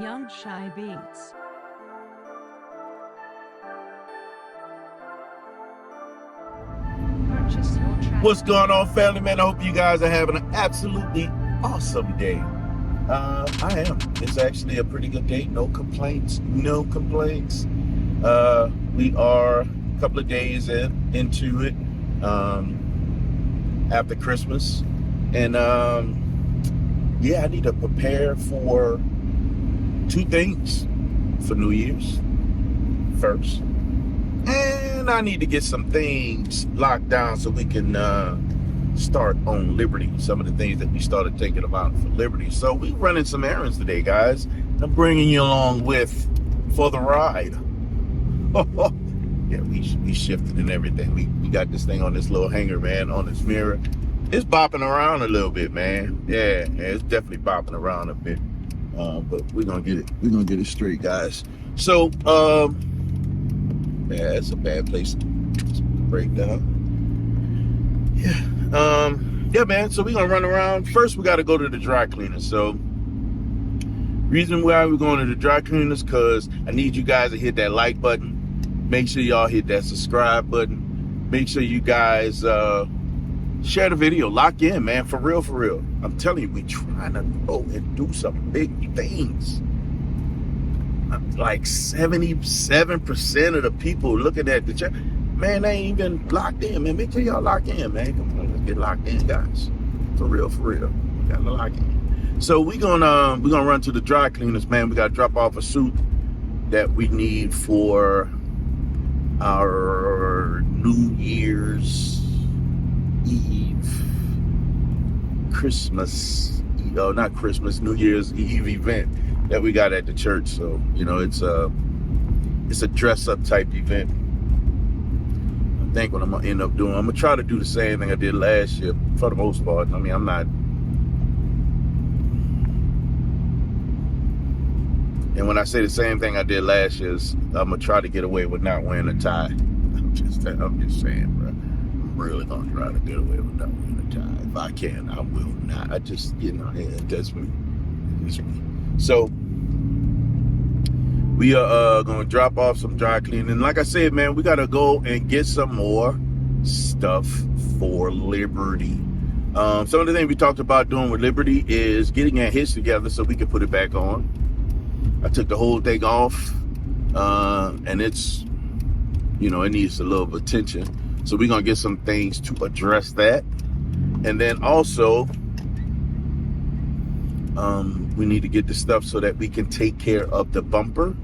Young Shy Beats. Purchase your track. What's going on, family, man? I hope you guys are having an absolutely awesome day. I am. It's actually a pretty good day. No complaints. No complaints. We are a couple of days into it after Christmas. And yeah, I need to prepare for two things for New Year's first. And I need to get some things locked down so we can start on Liberty. Some of the things that we started thinking about for Liberty. So we running some errands today, guys. I'm bringing you along with for the ride. Yeah, we shifted and everything. We got this thing on this little hanger, man, on this mirror. It's bopping around a little bit, man. Yeah, it's definitely bopping around a bit. But we're gonna get it. We're gonna get it straight, guys. So, yeah, it's a bad place to break down. Yeah. Yeah, man. So we're gonna run around. First, we gotta go to the dry cleaner. So, reason why we're going to the dry cleaners, cause I need you guys to hit that like button. Make sure y'all hit that subscribe button. Make sure you guys share the video. Lock in, man. For real, for real. I'm telling you, we trying to go and do some big things. Like 77% of the people looking at the chat, man, they ain't even locked in, man. Make sure y'all lock in, man. Come on, let's get locked in, guys. For real, for real. We gotta lock in. So we're gonna run to the dry cleaners, man. We gotta drop off a suit that we need for our New Year's Eve, Christmas, not Christmas, New Year's Eve event that we got at the church. So, you know, it's a dress up type event. I think what I'm gonna end up doing, I'm gonna try to do the same thing I did last year for the most part. I mean, I'm not, and when I say the same thing I did last year, I'm gonna try to get away with not wearing a tie. I'm just saying, bro. I'm really gonna try to get away with not wearing a tie. If I can, I will not. I just, you know, yeah, that's me. That's me. So we are gonna drop off some dry cleaning. Like I said, man, we gotta go and get some more stuff for Liberty. Some of the things we talked about doing with Liberty is getting our hits together so we can put it back on. I took the whole thing off, and it's, you know, it needs a little attention. So we're gonna get some things to address that. And then also, we need to get the stuff so that we can take care of the bumper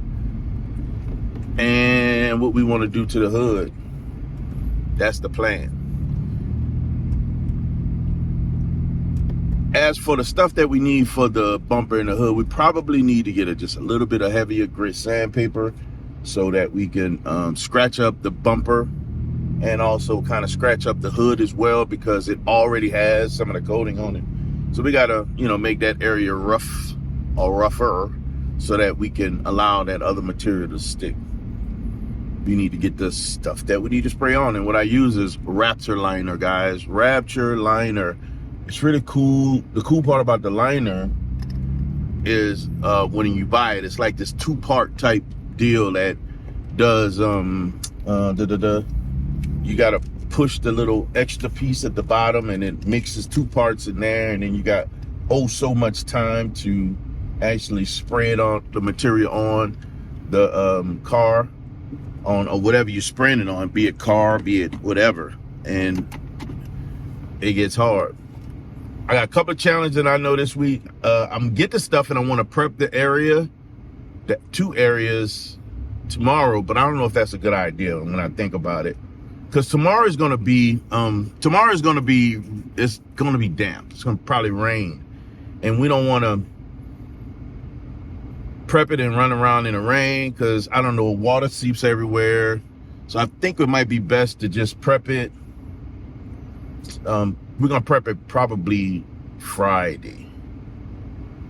and what we want to do to the hood. That's the plan. As for the stuff that we need for the bumper and the hood, we probably need to get just a little bit of heavier grit sandpaper so that we can scratch up the bumper and also kind of scratch up the hood as well, because it already has some of the coating on it. So we gotta, you know, make that area rough or rougher so that we can allow that other material to stick. We need to get the stuff that we need to spray on. And what I use is Rapture liner, guys. Rapture liner. It's really cool. The cool part about the liner is when you buy it, it's like this two-part type deal that does you gotta push the little extra piece at the bottom and it mixes two parts in there, and then you got so much time to actually spray it on the material on the car, on or whatever you're spraying it on, be it car, be it whatever, and it gets hard. I got a couple of challenges that I know this week. I'm gonna get the stuff and I want to prep the area, the two areas tomorrow, but I don't know if that's a good idea when I think about it. Because tomorrow is gonna be it's gonna be damp. It's gonna probably rain. And we don't wanna prep it and run around in the rain, because I don't know, water seeps everywhere. So I think it might be best to just prep it. We're gonna prep it probably Friday.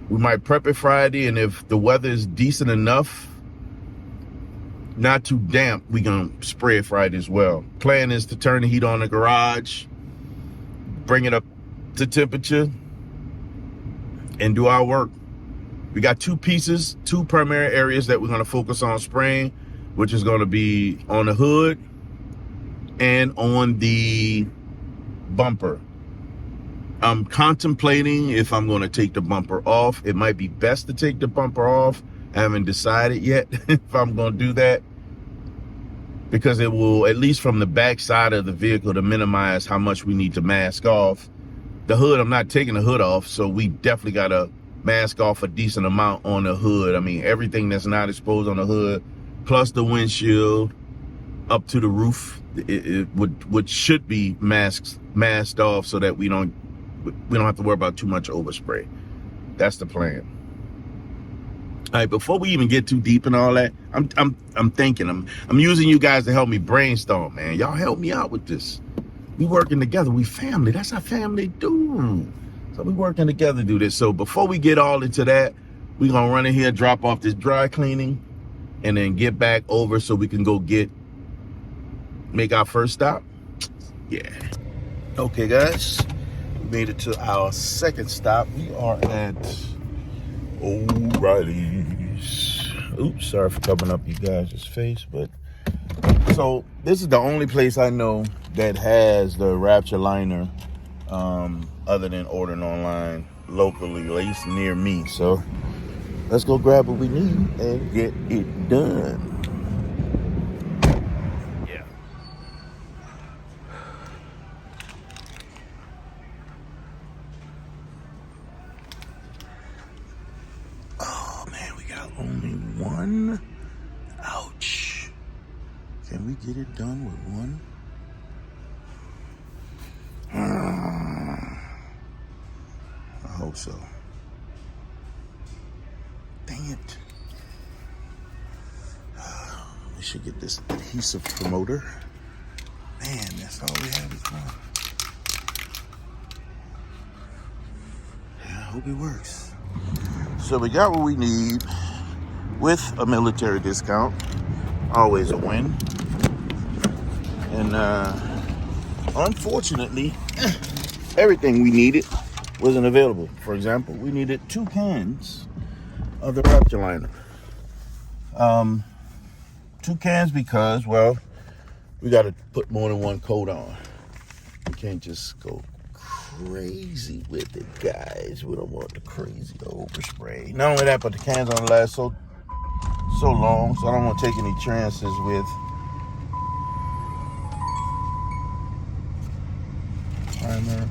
We might prep it Friday, and if the weather is decent enough, not too damp, we gonna spray it Friday as well. Plan is to turn the heat on the garage, bring it up to temperature, and do our work. We got two pieces, two primary areas that we're going to focus on spraying, which is going to be on the hood and on the bumper. I'm contemplating if I'm going to take the bumper off. It might be best to take the bumper off. I haven't decided yet if I'm going to do that, because it will, at least from the back side of the vehicle, to minimize how much we need to mask off. The hood, I'm not taking the hood off, so we definitely got to mask off a decent amount on the hood. I mean, everything that's not exposed on the hood, plus the windshield up to the roof, it should be masked off, so that we don't have to worry about too much overspray. That's the plan. All right, before we even get too deep in all that, I'm thinking, I'm using you guys to help me brainstorm, man. Y'all help me out with this. We working together. We family. That's how family do. So we working together to do this. So before we get all into that, we gonna run in here, drop off this dry cleaning, and then get back over so we can go make our first stop. Yeah. Okay, guys. We made it to our second stop. We are at O'Reilly's. Oops, sorry for covering up you guys' face, but so this is the only place I know that has the Rapture liner, other than ordering online locally, at least near me. So let's go grab what we need and get it done. Yeah. Oh man, we got only one. Ouch. Can we get it done with one? I hope so. Dang it. We should get this adhesive promoter. Man, that's all we have is one. Yeah, I hope it works. So we got what we need with a military discount. Always a win. And unfortunately, everything we needed wasn't available. For example, we needed 2 cans of the Rapture liner. 2 cans because, well, we got to put more than one coat on. We can't just go crazy with it, guys. We don't want the crazy overspray. Not only that, but the cans don't last so long, so I don't want to take any chances with primer.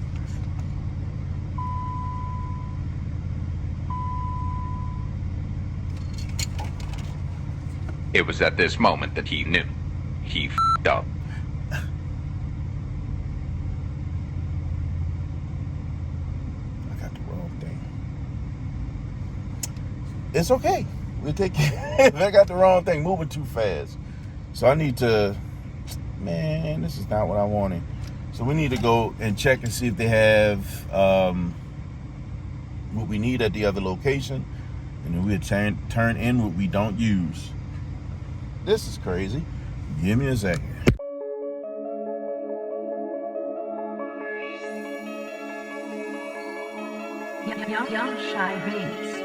It was at this moment that he knew. He f***ed up. I got the wrong thing. It's okay. We'll take it. I got the wrong thing. Moving too fast. So I need to, man, this is not what I wanted. So we need to go and check and see if they have what we need at the other location. And then we'll turn in what we don't use. This is crazy. Give me a second. Young Shy Beats.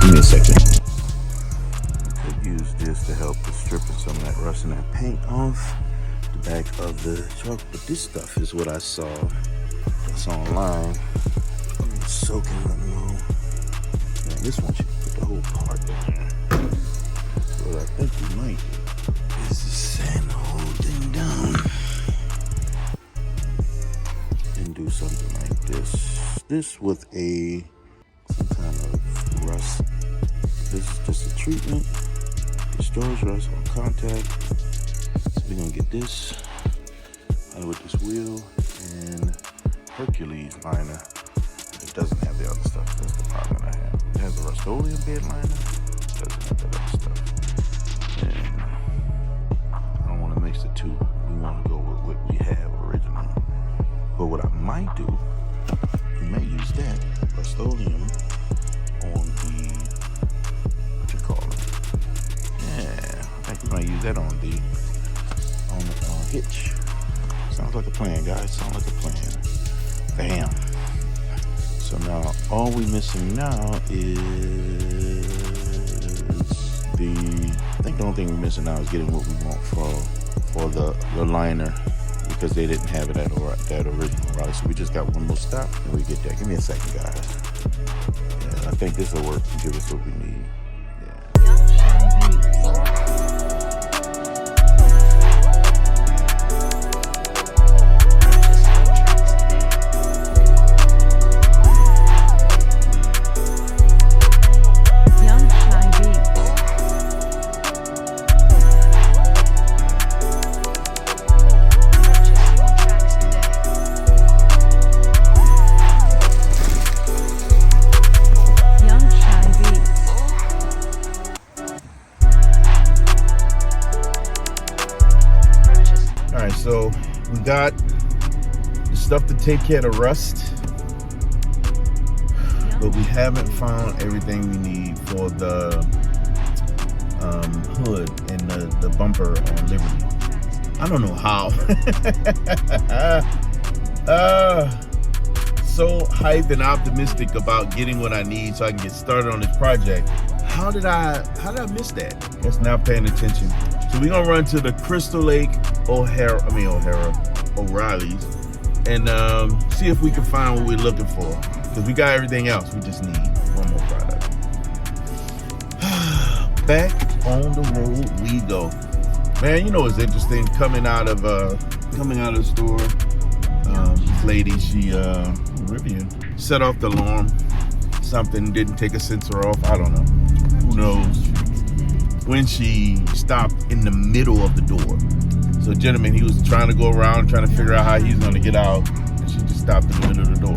Give me a second. I could use this to help with stripping some of that rust and that paint off the back of the truck, but this stuff is what I saw that's online. It's soaking up low. Man, this one should put the whole part in there. So what I think we might do is to sand the whole thing down and do something like this. This with some kind of rust. This is just a treatment. Destroys rust on contact. So we're gonna get this and with this wheel and Hercules liner. It doesn't have the other stuff. That's the problem that I have. It has a Rust-Oleum bed liner. It doesn't have that other stuff. And I don't want to mix the two. We want to go with what we have originally. But what I might do, we may use that Rust-Oleum on the, what you call it? Yeah, I think we might use that on the hitch. Sounds like a plan, guys. Sounds like a plan. Bam. So now all we missing now is I think the only thing we're missing now is getting what we want for the liner, because they didn't have it at that original route. So we just got one more stop and we get that. Give me a second, guys. Yeah, I think this will work to give us what we need. So we got the stuff to take care of rust, but we haven't found everything we need for the hood and the bumper on Liberty. I don't know how. So hyped and optimistic about getting what I need so I can get started on this project. How did I miss that? That's not paying attention. So we're gonna run to the Crystal Lake O'Reilly's and see if we can find what we're looking for, because we got everything else. We just need one more product. Back on the road we go, man. You know what's interesting, coming out of the store, this lady, she Rivian set off the alarm. Something didn't take a sensor off. I don't know, who knows, when she stopped in the middle of the door. So gentleman, he was trying to go around, trying to figure out how he's gonna get out, and she just stopped in the middle of the door.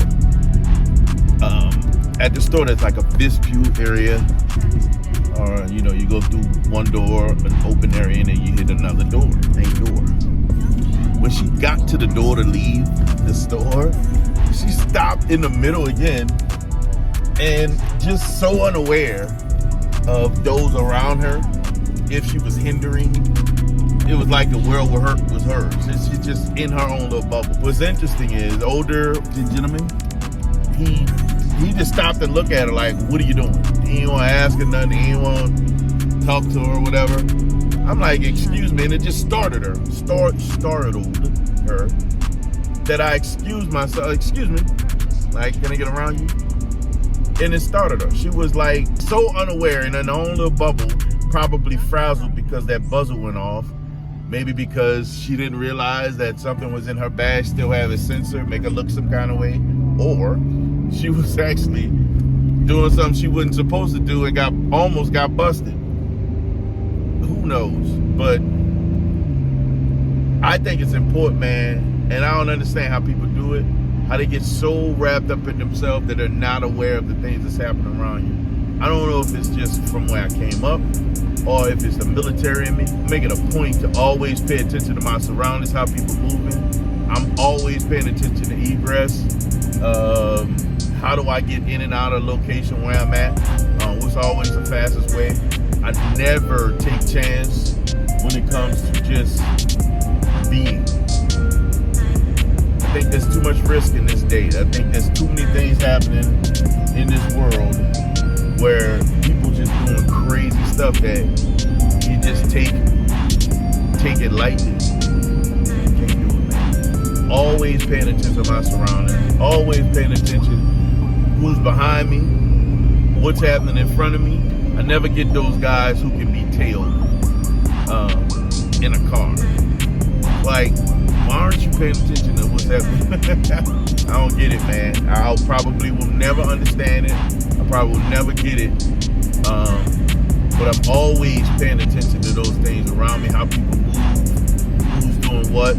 At the store, there's like a Westview area, or you know, you go through one door, an open area, and then you hit another door, main door. When she got to the door to leave the store, she stopped in the middle again, and just so unaware of those around her, if she was hindering. It was like the world was hers. She's just in her own little bubble. What's interesting is, the older gentleman, he just stopped and looked at her like, what are you doing? He ain't want to ask her nothing. He ain't want to talk to her or whatever. I'm like, excuse me, and it just startled her that I excused myself. Excuse me, like, can I get around you? And it startled her. She was like so unaware in her own little bubble, probably frazzled because that buzzer went off. Maybe because she didn't realize that something was in her bag, still have a sensor, make her look some kind of way. Or she was actually doing something she wasn't supposed to do and almost got busted. Who knows? But I think it's important, man. And I don't understand how people do it. How they get so wrapped up in themselves that they're not aware of the things that's happening around you. I don't know if it's just from where I came up, or if it's the military in me. I make it a point to always pay attention to my surroundings, how people moving. I'm always paying attention to egress. How do I get in and out of location where I'm at? What's always the fastest way? I never take chance when it comes to just being. I think there's too much risk in this day. I think there's too many things happening in this world where people just doing crazy stuff that you just take it lightly. You can't do it, man. Always paying attention to my surroundings. Always paying attention who's behind me, what's happening in front of me. I never get those guys who can be tailed in a car. Like, why aren't you paying attention to what's happening? I don't get it, man. I probably will never understand it. I probably will never get it. But I'm always paying attention to those things around me, how people move, who's doing what.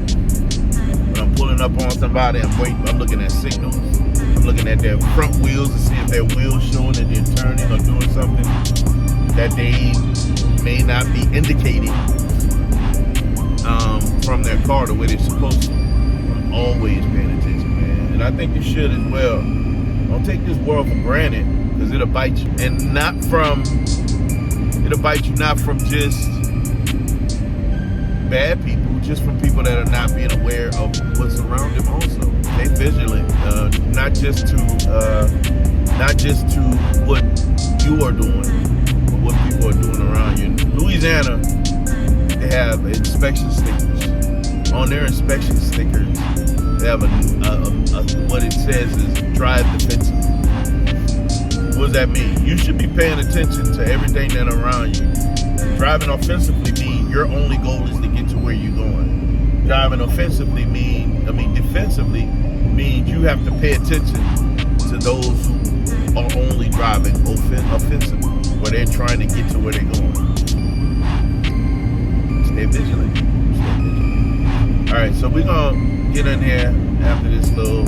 But pulling up on somebody, I'm waiting, I'm looking at signals. I'm looking at their front wheels to see if their wheels showing that they're turning or doing something that they may not be indicating from their car the way they're supposed to. I'm always paying attention, man. And I think you should as well. Don't take this world for granted, because it'll bite you. And it'll bite you not from just bad people, just from people that are not being aware of what's around them also. Stay vigilant, not just to what you are doing, but what people are doing around you. In Louisiana, they have inspection stickers. On their inspection stickers, they have what it says is drive defensive. What does that mean? You should be paying attention to everything that's around you. Driving offensively means your only goal is to get to where you're going. Driving defensively means you have to pay attention to those who are only driving offensively, where they're trying to get to where they're going. Stay vigilant. All right, so we're gonna get in here after this little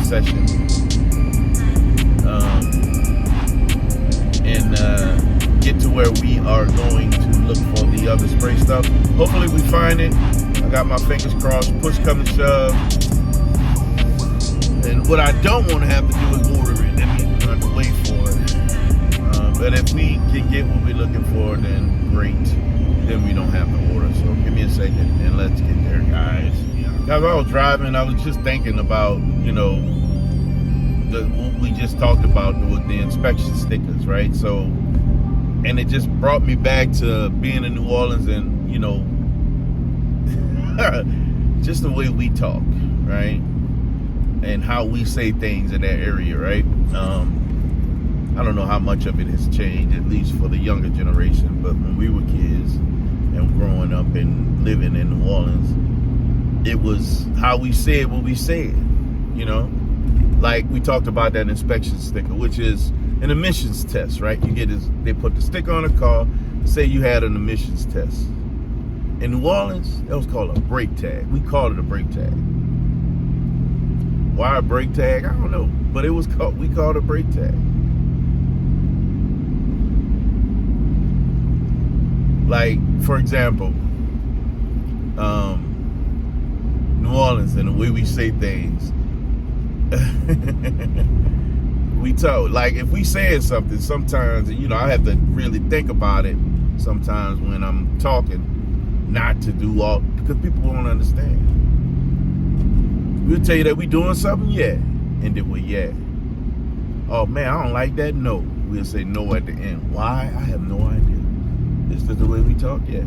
session, and get to where we are going to look for the other spray stuff. Hopefully we find it. I got my fingers crossed. Push come to shove. And what I don't want to have to do is order it. That means we're going to have to wait for it. But if we can get what we're looking for, then great. Then we don't have to order. So give me a second and let's get there, guys. As I was driving, I was just thinking about, what we just talked about with the inspection stickers, right? So, and it just brought me back to being in New Orleans and, just the way we talk, right? And how we say things in that area, right? I don't know how much of it has changed, at least for the younger generation, but when we were kids and growing up and living in New Orleans, it was how we said what we said, Like we talked about that inspection sticker, which is an emissions test, right? They put the sticker on a car, say you had an emissions test. In New Orleans, that was called a brake tag. We called it a brake tag. Why a brake tag? I don't know, but we called it a brake tag. Like, for example, New Orleans and the way we say things. We talk, like if we saying something sometimes, I have to really think about it sometimes when I'm talking, not to do all, because people won't understand. We'll tell you that we doing something, yeah, and then yeah. Oh man, I don't like that, no. We'll say no at the end. Why? I have no idea. This is the way we talk, yeah.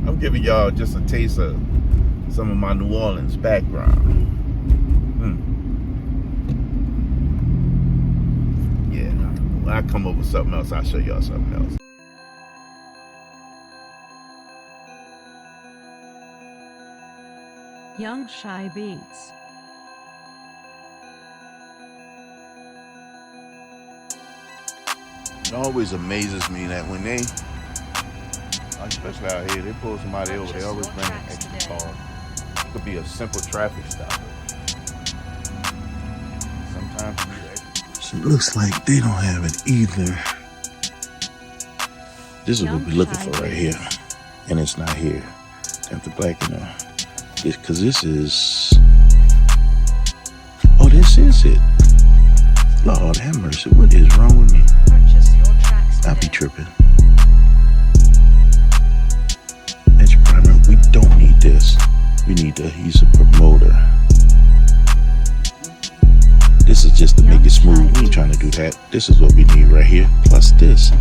I'm giving y'all just a taste of some of my New Orleans background. Yeah, when I come up with something else, I'll show y'all something else. Young Shy Beats. It always amazes me that when they, especially out here, they pull somebody over, they always bring an extra car. It could be a simple traffic stop. Sometimes it looks like they don't have it either. This is what we're looking for right here. And it's not here. Have to blacken it. Because this is... Oh, this is it. Lord have mercy. What is wrong with me? I be tripping. That's your primer. We don't need this. We need the adhesive promoter. This is just to make it smooth. We ain't trying to do that. This is what we need right here. Plus this.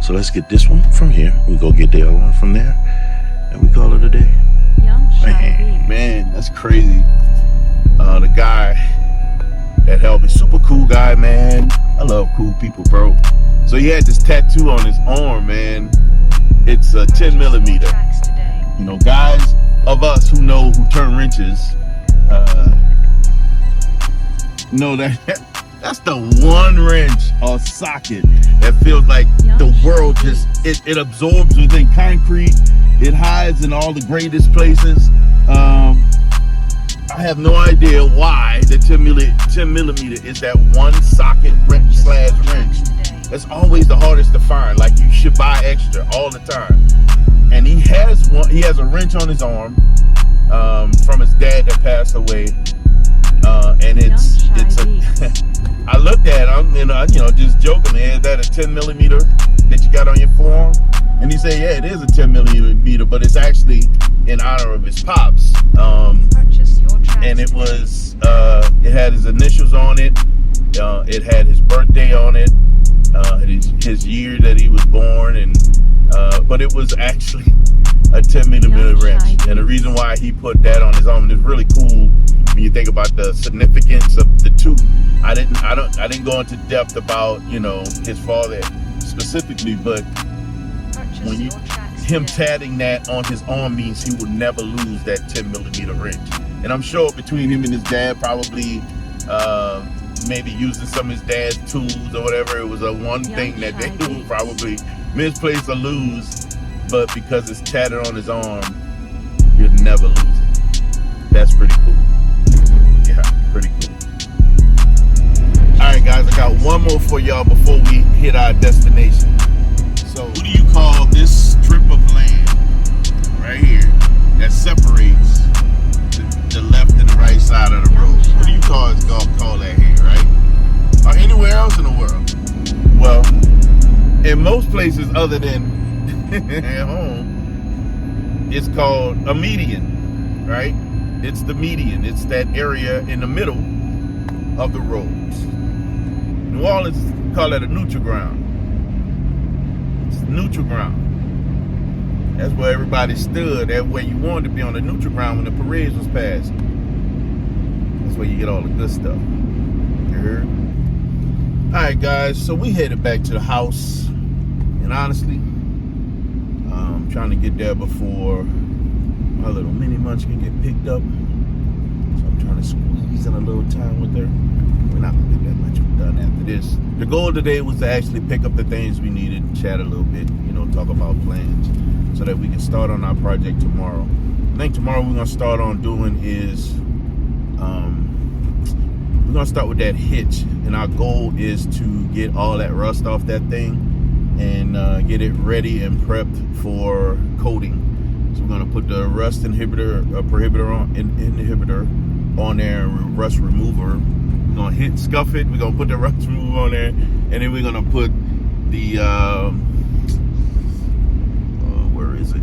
So let's get this one from here. We go get the other one from there. And we call it a day. Man, that's crazy. The guy that helped me, super cool guy, man. I love cool people, bro. So he had this tattoo on his arm, man. It's a 10 millimeter. Guys of us who know who turn wrenches know that That's the one wrench or socket that feels like the world just, it absorbs within concrete. It hides in all the greatest places. I have no idea why the 10 millimeter is that one socket wrench slash wrench. That's always the hardest to find. Like, you should buy extra all the time. And he has one. He has a wrench on his arm from his dad that passed away. And it's a. I looked at him, just jokingly, is that a 10 millimeter that you got on your forearm? And he said, yeah, it is a 10 millimeter, but it's actually in honor of his pops. And it was, it had his initials on it. It had his birthday on it, his year that he was born, and but it was actually a 10 millimeter wrench. And the reason why he put that on his arm is really cool when you think about the significance of the two. I didn't go into depth about his father specifically, but when him tatting that on his arm means he will never lose that 10 millimeter wrench. And I'm sure between him and his dad, probably maybe using some of his dad's tools or whatever, it was a one thing that they would probably misplace or lose. But because it's tatted on his arm, you'll never lose it. That's pretty cool. Yeah, pretty cool. Alright guys, I got one more for y'all before we hit our destination. So what do you call this strip of land right here that separates the left and the right side of the road? What do you call that here, right? Or anywhere else in the world? Well, in most places other than at home, it's called a median, right? It's the median. It's that area in the middle of the roads. New Orleans call it a neutral ground. It's neutral ground. That's where everybody stood. That's where you wanted to be, on the neutral ground when the parades was passed. That's where you get all the good stuff. You heard? Alright guys, so we headed back to the house. And honestly, I'm trying to get there before my little mini munchkin get picked up. So I'm trying to squeeze in a little time with her. We're not gonna get that much done after this. The goal today was to actually pick up the things we needed, chat a little bit, talk about plans, so that we can start on our project tomorrow. I think tomorrow we're gonna start on doing is we're gonna start with that hitch, and our goal is to get all that rust off that thing and get it ready and prepped for coating. So we're gonna put the rust prohibitor on there, and rust remover. We're gonna scuff it. We're gonna put the rust remover on there, and then we're gonna put the where is it?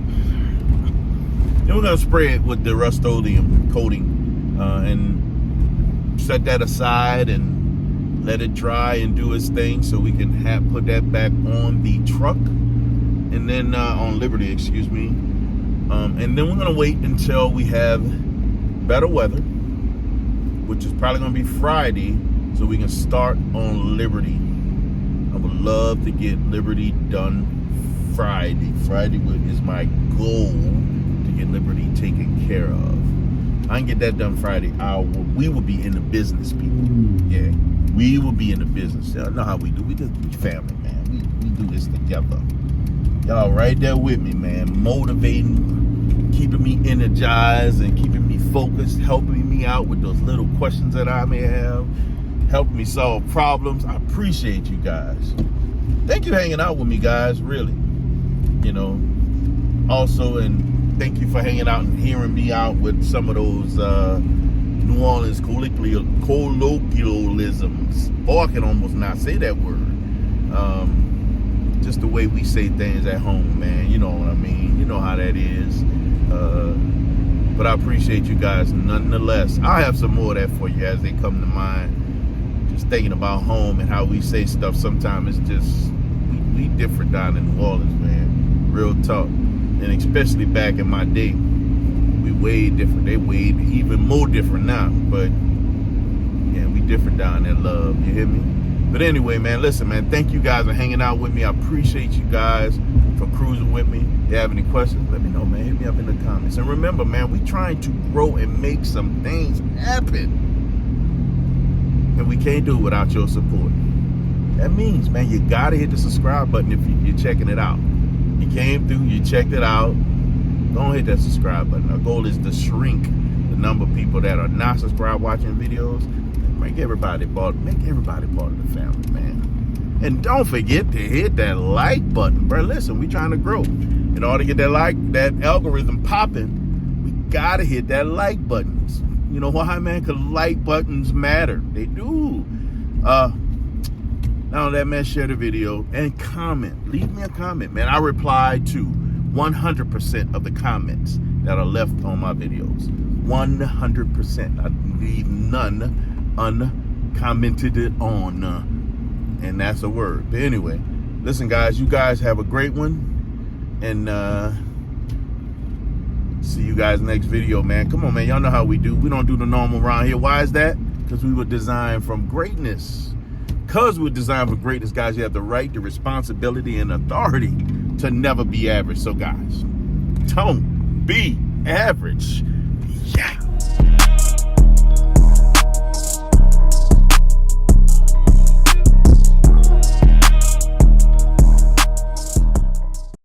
Then we're gonna spray it with the Rust-Oleum coating and set that aside and let it dry and do its thing, so we can put that back on the truck, and then on Liberty, excuse me. And then we're gonna wait until we have better weather, which is probably gonna be Friday, so we can start on Liberty. I would love to get Liberty done Friday. Friday is my goal to get Liberty taken care of. I can get that done Friday. We will be in the business, people. Yeah, we will be in the business. Y'all know how we do. We family, man. We do this together. Y'all right there with me, man. Motivating, keeping me energized and keeping me focused, helping me out with those little questions that I may have, helping me solve problems. I appreciate you guys. Thank you for hanging out with me, guys, really. Also, and thank you for hanging out and hearing me out with some of those New Orleans colloquialisms. Or I can almost not say that word. Just the way we say things at home, man. You know what I mean? You know how that is. But I appreciate you guys nonetheless. I'll have some more of that for you as they come to mind. Just thinking about home and how we say stuff. Sometimes it's just, we different down in New Orleans, man. Real talk. And especially back in my day, we way different. They way even more different now. But yeah, we different down there, love. You hear me? But anyway, man, listen, man, thank you guys for hanging out with me. I appreciate you guys for cruising with me. If you have any questions, let me know, man. Hit me up in the comments. And remember, man, we trying to grow and make some things happen. and we can't do it without your support. That means, man, you gotta hit the subscribe button if you're checking it out. You came through, you checked it out. Don't hit that subscribe button. Our goal is to shrink the number of people that are not subscribed watching videos. Make everybody part of the family, man. And don't forget to hit that like button, bro. Listen, we trying to grow. In order to get that algorithm popping, we gotta hit that like buttons. You know why, man? Because like buttons matter. They do. Now that, man, share the video and comment. Leave me a comment, man. I reply to 100% of the comments that are left on my videos. 100%. I leave none uncommented on. And that's a word. But anyway, listen, guys, you guys have a great one. And see you guys next video, man. Come on, man. Y'all know how we do. We don't do the normal around here. Why is that? Because we were designed from greatness. Because we're designed for greatness, guys, you have the right, the responsibility, and authority to never be average. So, guys, don't be average.